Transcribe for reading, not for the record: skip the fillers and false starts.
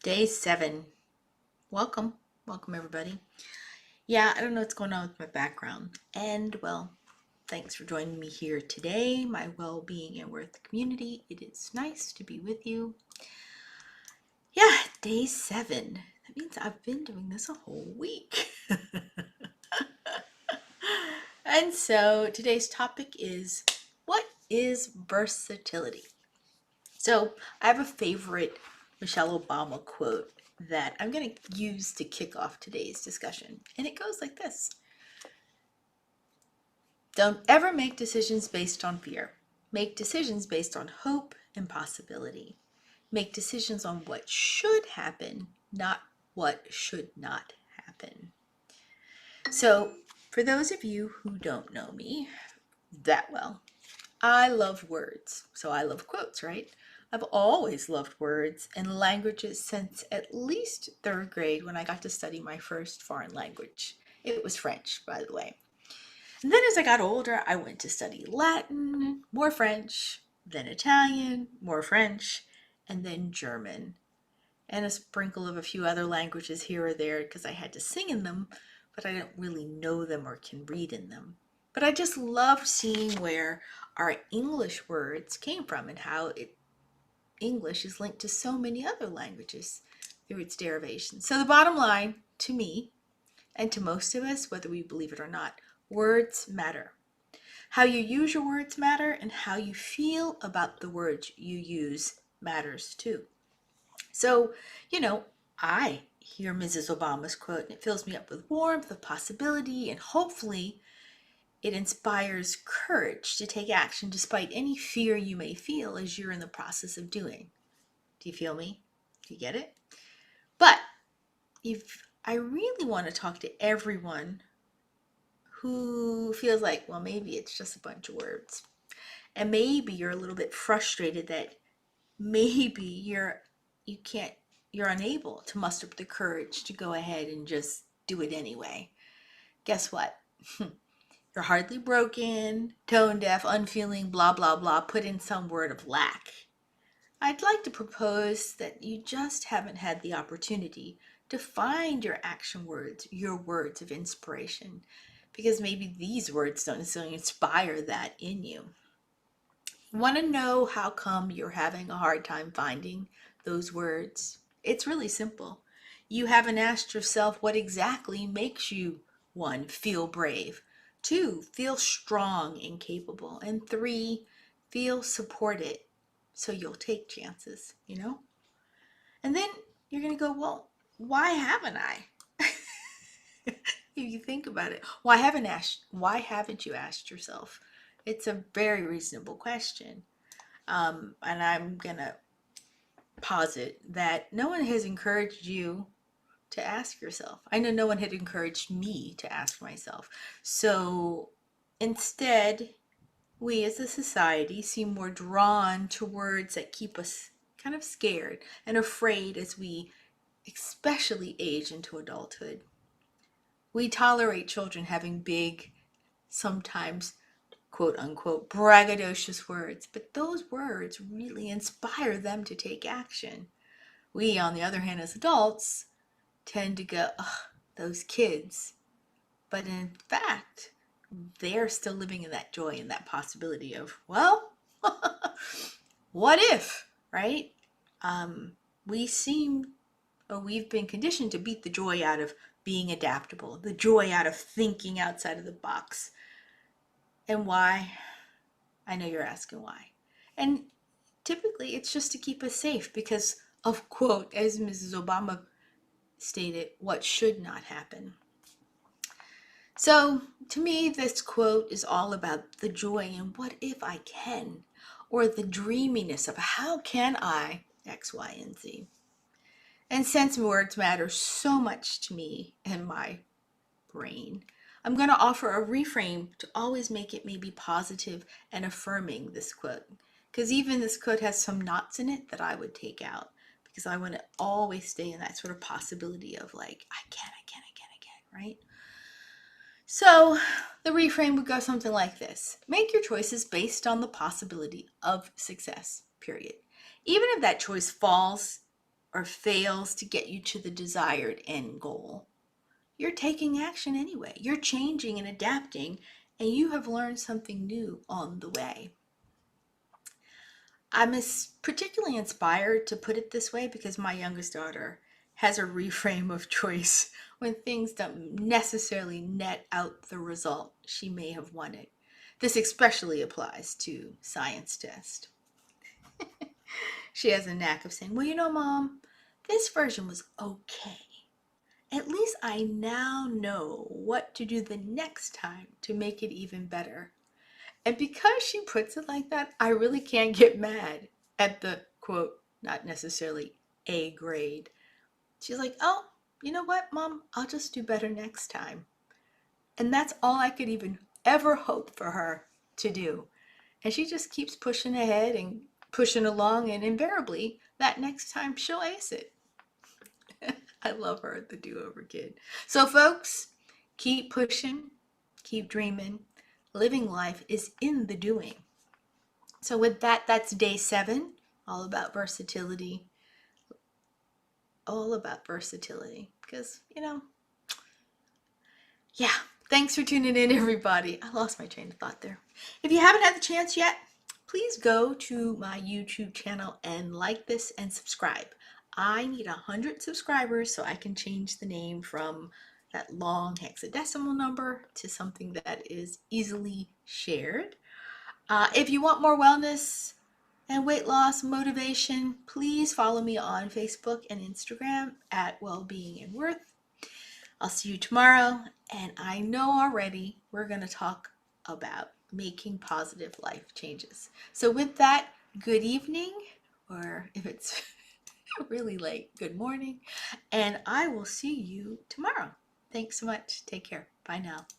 Day 7. Welcome. Welcome, everybody. Yeah, I don't know what's going on with my background. And, well, thanks for joining me here today, my well being and worth community. It is nice to be with you. Yeah, day 7. That means I've been doing this a whole week. And so today's topic is, what is versatility? So I have a favorite Michelle Obama quote that I'm going to use to kick off today's discussion. And it goes like this: Don't ever make decisions based on fear. Make decisions based on hope and possibility. Make decisions on what should happen, not what should not happen. So, for those of you who don't know me that well, I love words. So I love quotes, right? I've always loved words and languages since at least third grade when I got to study my first foreign language. It was French, by the way. And then as I got older, I went to study Latin, more French, then Italian, more French, and then German. And a sprinkle of a few other languages here or there because I had to sing in them, but I don't really know them or can read in them. But I just love seeing where our English words came from and how English is linked to so many other languages through its derivations. So the bottom line to me and to most of us, whether we believe it or not, words matter. How you use your words matter, and how you feel about the words you use matters too. So, I hear Mrs. Obama's quote and it fills me up with warmth of possibility, and hopefully it inspires courage to take action despite any fear you may feel as you're in the process of doing. Do you feel me? Do you get it? But if I really want to talk to everyone who feels like, well, maybe it's just a bunch of words, and maybe you're a little bit frustrated that maybe you're unable to muster up the courage to go ahead and just do it anyway. Guess what? You're hardly broken, tone deaf, unfeeling, blah, blah, blah. Put in some word of lack. I'd like to propose that you just haven't had the opportunity to find your action words, your words of inspiration, because maybe these words don't necessarily inspire that in you. Want to know how come you're having a hard time finding those words? It's really simple. You haven't asked yourself what exactly makes you, 1, feel brave, 2, feel strong and capable, and 3, feel supported. So you'll take chances. And then you're going to go, well, why haven't I? If you think about it, why haven't you asked yourself? It's a very reasonable question. And I'm going to posit that no one has encouraged you to ask yourself. I know no one had encouraged me to ask myself. So instead, we as a society seem more drawn to words that keep us kind of scared and afraid as we especially age into adulthood. We tolerate children having big, sometimes quote unquote braggadocious words, but those words really inspire them to take action. We, on the other hand, as adults, tend to go, ugh, those kids. But in fact, they're still living in that joy and that possibility of, well, what if, right? We seem, or we've been conditioned to beat the joy out of being adaptable, the joy out of thinking outside of the box. And why? I know you're asking why. And typically it's just to keep us safe because of, quote, as Mrs. Obama stated, what should not happen. So to me, this quote is all about the joy in what if I can, or the dreaminess of how can I X, Y, and Z. And since words matter so much to me and my brain, I'm going to offer a reframe to always make it maybe positive and affirming this quote. Because even this quote has some knots in it that I would take out because I want to always stay in that sort of possibility of like, I can, right? So the reframe would go something like this: make your choices based on the possibility of success, period. Even if that choice falls or fails to get you to the desired end goal, you're taking action anyway. You're changing and adapting, and you have learned something new on the way. I'm particularly inspired to put it this way because my youngest daughter has a reframe of choice when things don't necessarily net out the result she may have wanted. This especially applies to science tests. She has a knack of saying, well, you know, Mom, this version was okay. At least I now know what to do the next time to make it even better. And because she puts it like that, I really can't get mad at the quote, not necessarily A grade. She's like, oh, you know what, Mom? I'll just do better next time. And that's all I could even ever hope for her to do. And she just keeps pushing ahead and pushing along, and invariably, that next time she'll ace it. I love her, the do-over kid. So folks, keep pushing, keep dreaming. Living life is in the doing. So with that, that's day 7, all about versatility. All about versatility. Because, you know, yeah, thanks for tuning in, everybody. I lost my train of thought there. If you haven't had the chance yet, please go to my YouTube channel and like this and subscribe. I need 100 subscribers so I can change the name from that long hexadecimal number to something that is easily shared. If you want more wellness and weight loss motivation, please follow me on Facebook and Instagram at Wellbeing and Worth. I'll see you tomorrow, and I know already we're going to talk about making positive life changes. So with that, good evening, or if it's really late, good morning, and I will see you tomorrow. Thanks so much. Take care. Bye now.